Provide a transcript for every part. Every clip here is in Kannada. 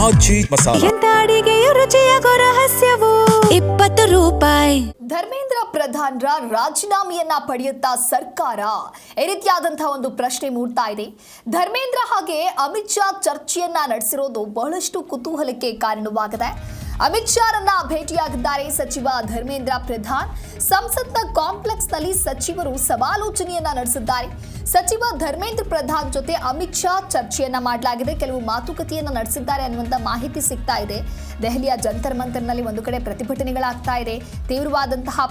ಆಚಿ ಮಸಾಲ. ಎಂತ ಅಡಿಗೆಯ ರುಚಿಯಾಗೋ ರಹಸ್ಯವು 20 ರೂಪಾಯಿ. ಧರ್ಮೇಂದ್ರ ಪ್ರಧಾನ್ರ ರಾಜೀನಾಮೆಯನ್ನ ಪಡೆಯುತ್ತಾ ಸರ್ಕಾರ? ಈ ರೀತಿಯಾದಂತಹ ಒಂದು ಪ್ರಶ್ನೆ ಮೂಡ್ತಾ ಇದೆ. ಧರ್ಮೇಂದ್ರ ಹಾಗೆ ಅಮಿತ್ ಶಾ ಚರ್ಚೆಯನ್ನ ನಡೆಸಿರೋದು ಬಹಳಷ್ಟು ಕುತೂಹಲಕ್ಕೆ ಕಾರಣವಾಗಿದೆ. ಅಮಿತ್ ಶಾರನ್ನ ಭೇಟಿಯಾಗಿದ್ದಾರೆ ಸಚಿವ ಧರ್ಮೇಂದ್ರ ಪ್ರಧಾನ್. ಸಂಸತ್ನ ಕಾಂಪ್ಲೆಕ್ಸ್ ನಲ್ಲಿ ಸಚಿವರು ಸಮಾಲೋಚನೆಯನ್ನ ನಡೆಸಿದ್ದಾರೆ. ಸಚಿವ ಧರ್ಮೇಂದ್ರ ಪ್ರಧಾನ್ ಜೊತೆ ಅಮಿತ್ ಶಾ ಚರ್ಚೆಯನ್ನ ಮಾಡಲಾಗಿದೆ. ಕೆಲವು ಮಾತುಕತೆಯನ್ನ ನಡೆಸಿದ್ದಾರೆ ಅನ್ನುವಂತ ಮಾಹಿತಿ ಸಿಗ್ತಾ ಇದೆ. ದೆಹಲಿಯ ಜಂತರ್ ಮಂತರ್ನಲ್ಲಿ ಒಂದು ಕಡೆ ಪ್ರತಿಭಟನೆಗಳಾಗ್ತಾ ಇದೆ. ತೀವ್ರವಾದಂತಹ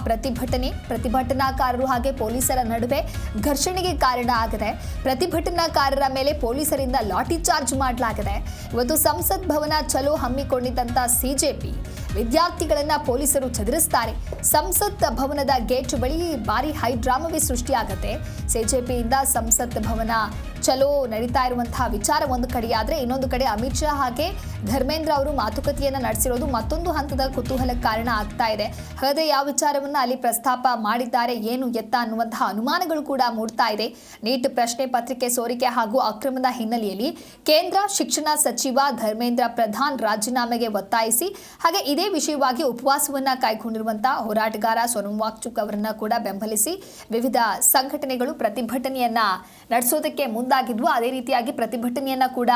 ಪ್ರತಿಭಟನಾಕಾರರು ಹಾಗೆ ಪೊಲೀಸರ ನಡುವೆ ಘರ್ಷಣೆಗೆ ಕಾರಣ ಆಗಿದೆ. ಪ್ರತಿಭಟನಾಕಾರರ ಮೇಲೆ ಪೊಲೀಸರಿಂದ ಲಾಠಿ ಚಾರ್ಜ್ ಮಾಡಲಾಗಿದೆ. ಇವತ್ತು ಸಂಸತ್ ಭವನ ಚಲೋ ಹಮ್ಮಿಕೊಂಡಿದ್ದಂತ ಸಿಜೆಪಿ ವಿದ್ಯಾರ್ಥಿಗಳನ್ನ ಪೊಲೀಸರು ಚದುರಿಸ್ತಾರೆ. ಸಂಸತ್ ಭವನದ ಗೇಟ್ ಬಳಿ ಭಾರಿ ಹೈಡ್ರಾಮವೇ ಸೃಷ್ಟಿಯಾಗುತ್ತೆ. ಸಿಜೆಪಿಯಿಂದ ಸಂಸತ್ ಭವನ ಚಲೋ ನಡೀತಾ ಇರುವಂತಹ ವಿಚಾರ ಒಂದು ಕಡೆಯಾದ್ರೆ, ಇನ್ನೊಂದು ಕಡೆ ಅಮಿತ್ ಶಾ ಹಾಗೆ ಧರ್ಮೇಂದ್ರ ಅವರು ಮಾತುಕತೆಯನ್ನ ನಡೆಸಿರೋದು ಮತ್ತೊಂದು ಹಂತದ ಕುತೂಹಲಕ್ಕೆ ಕಾರಣ ಆಗ್ತಾ ಇದೆ. ಹಾಗಾದ್ರೆ ಯಾವ ವಿಚಾರವನ್ನ ಅಲ್ಲಿ ಪ್ರಸ್ತಾಪ ಮಾಡಿದ್ದಾರೆ, ಏನು ಎತ್ತ ಅನ್ನುವಂತಹ ಅನುಮಾನಗಳು ಕೂಡ ಮೂಡ್ತಾ ಇದೆ. ನೀಟ್ ಪ್ರಶ್ನೆ ಪತ್ರಿಕೆ ಸೋರಿಕೆ ಹಾಗೂ ಅಕ್ರಮದ ಹಿನ್ನೆಲೆಯಲ್ಲಿ ಕೇಂದ್ರ ಶಿಕ್ಷಣ ಸಚಿವ ಧರ್ಮೇಂದ್ರ ಪ್ರಧಾನ್ ರಾಜೀನಾಮೆಗೆ ಒತ್ತಾಯಿಸಿ ಹಾಗೆ ಇದೇ ವಿಷಯವಾಗಿ ಉಪವಾಸವನ್ನ ಕೈಗೊಂಡಿರುವಂತಹ ಹೋರಾಟಗಾರ ಸೋನಮ್ ವಾಂಗ್ಚುಕ್ ಅವರನ್ನ ಕೂಡ ಬೆಂಬಲಿಸಿ ವಿವಿಧ ಸಂಘಟನೆಗಳು ಪ್ರತಿಭಟನೆಯನ್ನ ನಡೆಸೋದಕ್ಕೆ ಮುಂದಾಗಿದ್ವು. ಅದೇ ರೀತಿಯಾಗಿ ಪ್ರತಿಭಟನೆಯನ್ನ ಕೂಡ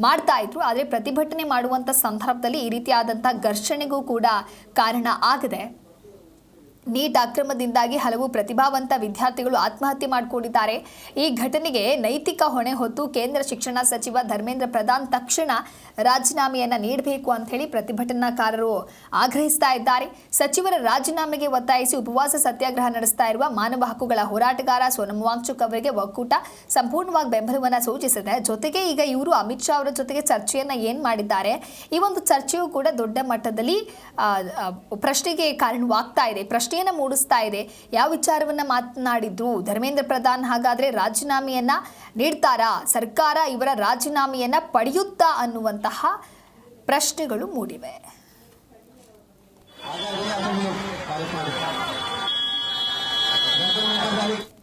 ಮಾಡ್ತಾ ಇದ್ರು. ಆದರೆ ಪ್ರತಿಭಟನೆ ಮಾಡುವಂತ ಸಂದರ್ಭದಲ್ಲಿ ಈ ರೀತಿಯಾದಂತಹ ಘರ್ಷಣೆಗೂ ಕೂಡ ಕಾರಣ ಆಗಿದೆ. ನೀಟ್ ಅಕ್ರಮದಿಂದಾಗಿ ಹಲವು ಪ್ರತಿಭಾವಂತ ವಿದ್ಯಾರ್ಥಿಗಳು ಆತ್ಮಹತ್ಯೆ ಮಾಡಿಕೊಂಡಿದ್ದಾರೆ. ಈ ಘಟನೆಗೆ ನೈತಿಕ ಹೊಣೆ ಹೊತ್ತು ಕೇಂದ್ರ ಶಿಕ್ಷಣ ಸಚಿವ ಧರ್ಮೇಂದ್ರ ಪ್ರಧಾನ್ ತಕ್ಷಣ ರಾಜೀನಾಮೆಯನ್ನ ನೀಡಬೇಕು ಅಂತ ಹೇಳಿ ಪ್ರತಿಭಟನಾಕಾರರು ಆಗ್ರಹಿಸ್ತಾ ಇದ್ದಾರೆ. ಸಚಿವರ ರಾಜೀನಾಮೆಗೆ ಒತ್ತಾಯಿಸಿ ಉಪವಾಸ ಸತ್ಯಾಗ್ರಹ ನಡೆಸ್ತಾ ಇರುವ ಮಾನವ ಹಕ್ಕುಗಳ ಹೋರಾಟಗಾರ ಸೋನಮ್ ವಾಂಗ್ಚುಕ್ ಅವರಿಗೆ ಒಕ್ಕೂಟ ಸಂಪೂರ್ಣವಾಗಿ ಬೆಂಬಲವನ್ನ ಸೂಚಿಸಿದೆ. ಜೊತೆಗೆ ಈಗ ಇವರು ಅಮಿತ್ ಶಾ ಅವರ ಜೊತೆಗೆ ಚರ್ಚೆಯನ್ನ ಏನ್ ಮಾಡಿದ್ದಾರೆ, ಈ ಒಂದು ಚರ್ಚೆಯು ಕೂಡ ದೊಡ್ಡ ಮಟ್ಟದಲ್ಲಿ ಪ್ರಶ್ನೆಗೆ ಕಾರಣವಾಗ್ತಾ ಇದೆ, ಪ್ರಶ್ನೆಯನ್ನ ಮೂಡಿಸ್ತಾ ಇದೆ. ಯಾವ ವಿಚಾರವನ್ನ ಮಾತನಾಡಿದ್ರು ಧರ್ಮೇಂದ್ರ ಪ್ರಧಾನ್? ಹಾಗಾದ್ರೆ ರಾಜೀನಾಮೆಯನ್ನ ನೀಡ್ತಾರಾ? ಸರ್ಕಾರ ಇವರ ರಾಜೀನಾಮೆಯನ್ನ ಪಡೆಯುತ್ತಾ ಅನ್ನುವಂತಹ ಪ್ರಶ್ನೆಗಳು ಮೂಡಿವೆ.